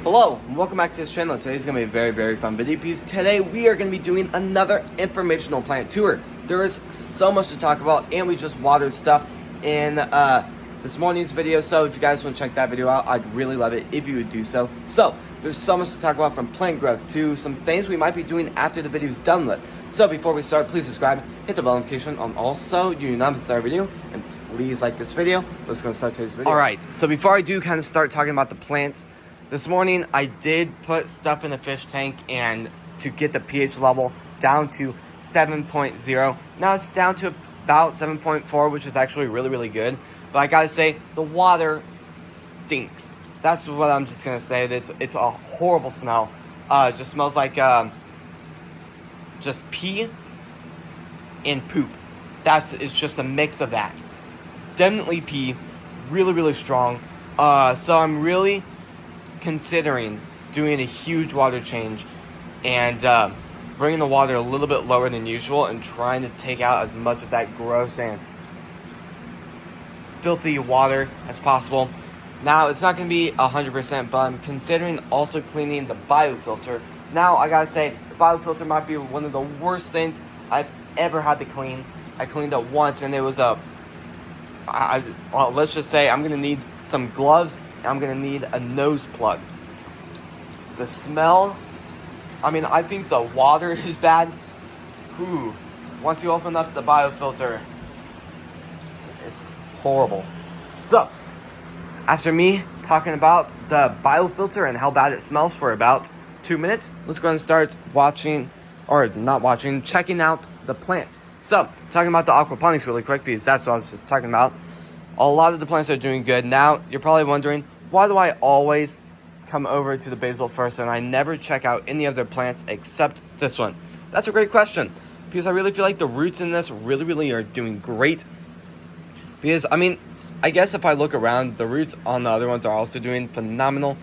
Hello, and welcome back to this channel. Today's going to be a very fun video because today we are going to be doing another informational plant tour. There is so much to talk about, and we just watered stuff in this morning's video, so if you guys want to check that video out, I'd really love it if you would do so. So, there's so much to talk about, from plant growth to some things we might be doing after the video's done with. So before we start, please subscribe, hit the bell notification on also you do not miss our video, and please like this video. Let's go start today's video. Alright, so before I do kind of start talking about the plants, this morning I did put stuff in the fish tank and to get the pH level down to 7.0. Now it's down to about 7.4, which is actually really good. But I gotta say, the water stinks. That's what I'm just gonna say. It's a horrible smell. It just smells like just pee and poop. It's just a mix of that. Definitely pee, really strong. So I'm really considering doing a huge water change and bringing the water a little bit lower than usual and trying to take out as much of that gross and filthy water as possible. Now, it's not going to be 100%, but I'm considering also cleaning the biofilter. Now, I gotta say, the biofilter might be one of the worst things I've ever had to clean. I cleaned it once, and it was well, let's just say I'm going to need some gloves, and I'm going to need a nose plug. The smell, I mean, I think the water is bad. Ooh, once you open up the biofilter, it's horrible. So, after me talking about the biofilter and how bad it smells for about 2 minutes, let's go ahead and start checking out the plants. So, talking about the aquaponics really quick, because that's what I was just talking about. A lot of the plants are doing good. Now, you're probably wondering, why do I always come over to the basil first and I never check out any other plants except this one? That's a great question, because I really feel like the roots in this really are doing great. Because, I mean, I guess if I look around, the roots on the other ones are also doing phenomenal.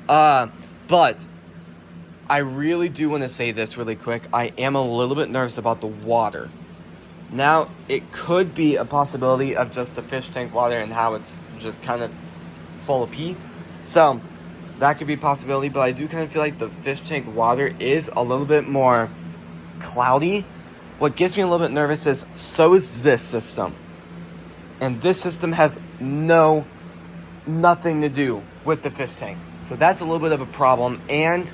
But I really do want to say this really quick. I am a little bit nervous about the water. Now, it could be a possibility of just the fish tank water and how it's just kind of full of pee. So, that could be a possibility, but I do kind of feel like the fish tank water is a little bit more cloudy. What gets me a little bit nervous is, so is this system. And this system has nothing to do with the fish tank. So that's a little bit of a problem. And,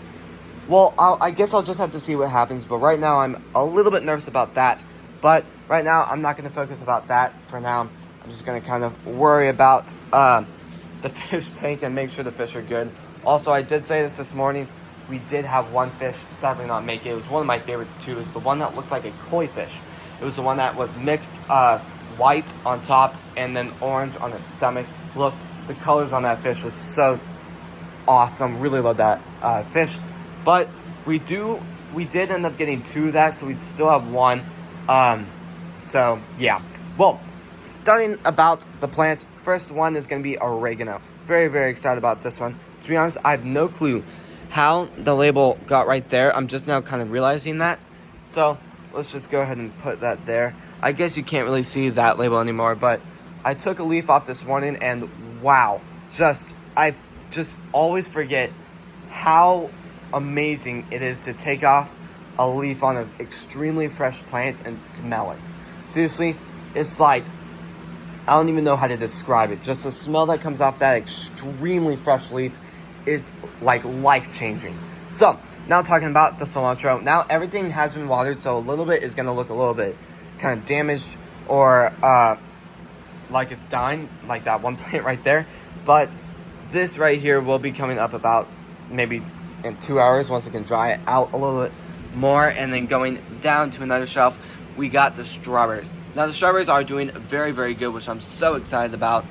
well, I guess I'll just have to see what happens. But right now, I'm a little bit nervous about that. But right now, I'm not going to focus about that for now. I'm just going to kind of worry about the fish tank and make sure the fish are good. Also, I did say this morning. We did have one fish sadly not make it. It was one of my favorites too. It was the one that looked like a koi fish. It was the one that was mixed white on top and then orange on its stomach. The colors on that fish was so awesome. Really love that fish. But we did end up getting two of that, so we still have one. So yeah. Well, starting about the plants, first one is going to be oregano. Very excited about this one. To be honest, I have no clue how the label got right there. I'm just now kind of realizing that. So let's just go ahead and put that there. I guess you can't really see that label anymore, but I took a leaf off this morning and wow, I just always forget how amazing it is to take off a leaf on an extremely fresh plant and smell it. Seriously, it's like, I don't even know how to describe it. Just the smell that comes off that extremely fresh leaf is like life-changing. So, now talking about the cilantro. Now everything has been watered, so a little bit is going to look a little bit kind of damaged or like it's dying, like that one plant right there. But this right here will be coming up about maybe in 2 hours once it can dry it out a little bit more. And then going down to another shelf, we got the strawberries. Now the strawberries are doing very good, which I'm so excited about.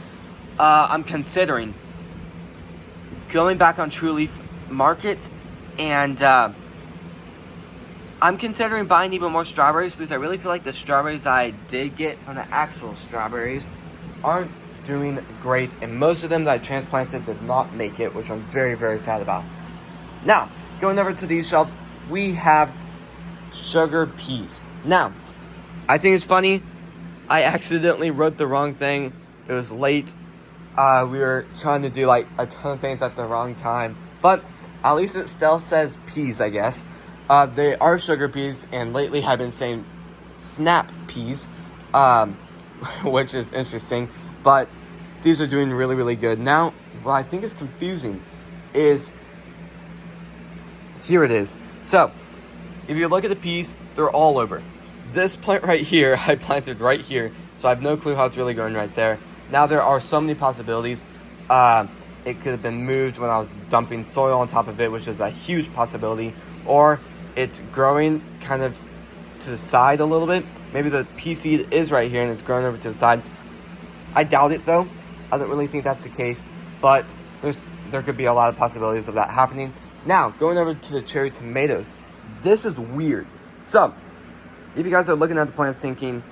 I'm considering going back on True Leaf Market, and I'm considering buying even more strawberries, because I really feel like the strawberries that I did get from the actual strawberries aren't doing great, and most of them that I transplanted did not make it, which I'm very sad about. Now, going over to these shelves, we have sugar peas. Now, I think it's funny, I accidentally wrote the wrong thing. It was late. We were trying to do like a ton of things at the wrong time. But at least it still says peas, I guess. They are sugar peas, and lately I've been saying snap peas, which is interesting. But these are doing really, really good. Now, what I think is confusing is, here it is. So, if you look at the peas, they're all over. This plant right here, I planted right here, so I have no clue how it's really going right there. Now, there are so many possibilities. It could have been moved when I was dumping soil on top of it, which is a huge possibility. Or it's growing kind of to the side a little bit. Maybe the pea seed is right here and it's growing over to the side. I doubt it though. I don't really think that's the case. But there could be a lot of possibilities of that happening. Now, going over to the cherry tomatoes. This is weird. So, if you guys are looking at the plants thinking,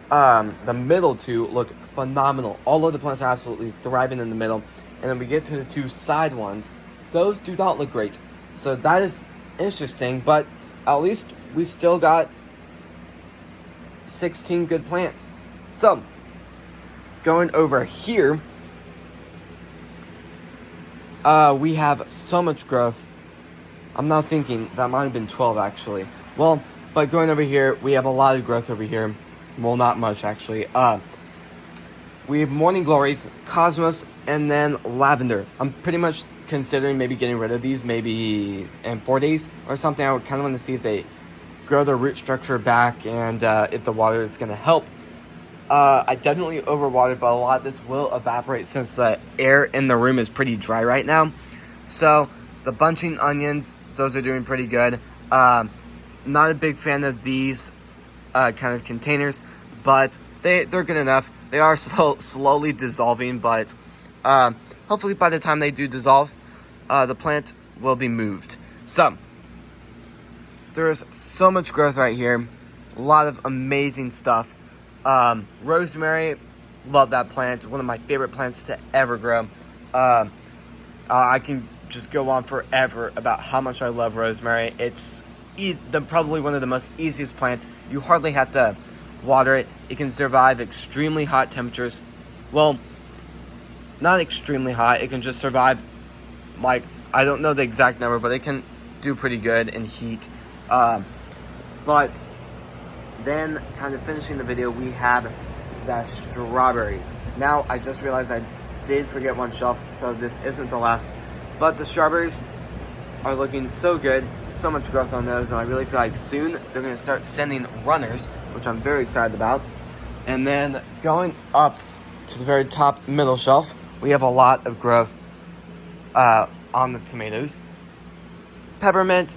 the middle two look phenomenal. All of the plants are absolutely thriving in the middle. And then we get to the two side ones. Those do not look great. So that is interesting. But at least we still got 16 good plants. So, going over here, we have so much growth. I'm now thinking that might have been 12 actually. Well, but going over here, we have a lot of growth over here. Well, not much actually. We have morning glories, cosmos, and then lavender. I'm pretty much considering maybe getting rid of these maybe in 4 days or something. I would kind of want to see if they grow their root structure back and if the water is going to help. I definitely overwatered, but a lot of this will evaporate since the air in the room is pretty dry right now. So the bunching onions, those are doing pretty good. Not a big fan of these kind of containers, but they're good enough. They are slowly dissolving, but hopefully by the time they do dissolve, the plant will be moved. So, there's so much growth right here. A lot of amazing stuff. Rosemary, love that plant. One of my favorite plants to ever grow. I can just go on forever about how much I love rosemary. It's probably one of the most easiest plants. You hardly have to water it. It can survive extremely hot temperatures. Well, not extremely hot. It can just survive, like, I don't know the exact number, but it can do pretty good in heat. But then, kind of finishing the video, we have the strawberries. Now, I just realized I did forget one shelf, so this isn't the last. But the strawberries are looking so good. So much growth on those, and I really feel like soon they're going to start sending runners, which I'm very excited about. And then going up to the very top middle shelf, we have a lot of growth on the tomatoes. Peppermint,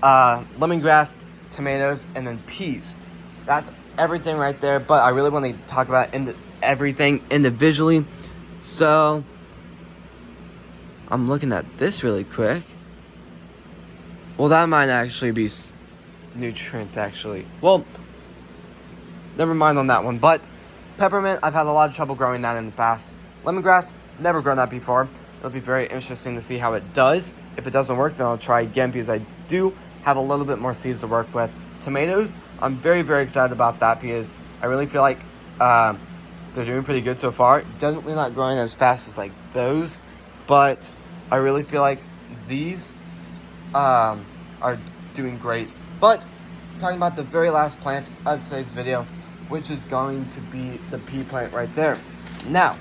lemongrass, tomatoes, and then peas. That's everything right there, but I really want to talk about everything individually. So, I'm looking at this really quick. Well, that might actually be nutrients, actually. Well, never mind on that one. But peppermint, I've had a lot of trouble growing that in the past. Lemongrass, never grown that before. It'll be very interesting to see how it does. If it doesn't work, then I'll try again because I do have a little bit more seeds to work with. Tomatoes, I'm very, very excited about that because I really feel like they're doing pretty good so far. Definitely not growing as fast as like those, but I really feel like these are doing great. But talking about the very last plant of today's video, which is going to be the pea plant right there. Now,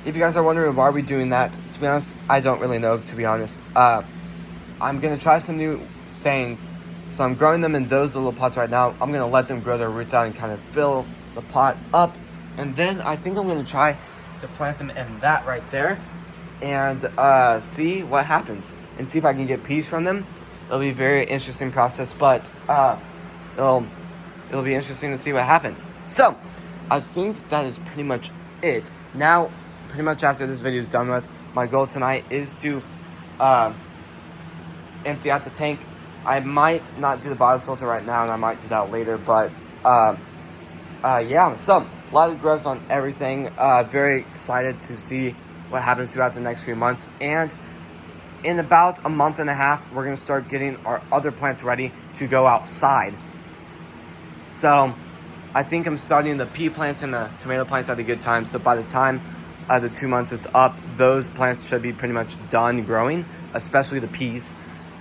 if you guys are wondering why are we doing that, to be honest, I don't really know, to be honest. I'm going to try some new things. So I'm growing them in those little pots right now. I'm going to let them grow their roots out and kind of fill the pot up. And then I think I'm going to try to plant them in that right there. And see what happens. And see if I can get peas from them. It'll be a very interesting process. But it'll be interesting to see what happens. So, I think that is pretty much it. Now, pretty much after this video is done with, my goal tonight is to empty out the tank. I might not do the bottle filter right now, and I might do that later, but yeah, so a lot of growth on everything. Very excited to see what happens throughout the next few months, and in about a month and a half, we're going to start getting our other plants ready to go outside. So I think I'm starting the pea plants and the tomato plants at a good time, so by the time the 2 months is up, those plants should be pretty much done growing, especially the peas.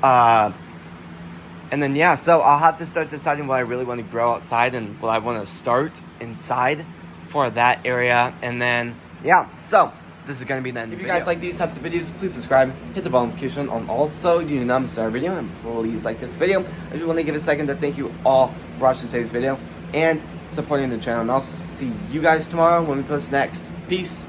And then, yeah, so I'll have to start deciding what I really want to grow outside and what I want to start inside for that area. And then, yeah, so this is going to be the end of the video. If you guys like these types of videos, please subscribe, hit the bell notification on also you do not miss our video, and please like this video. I just want to give a second to thank you all for watching today's video and supporting the channel. And I'll see you guys tomorrow when we post next. Peace.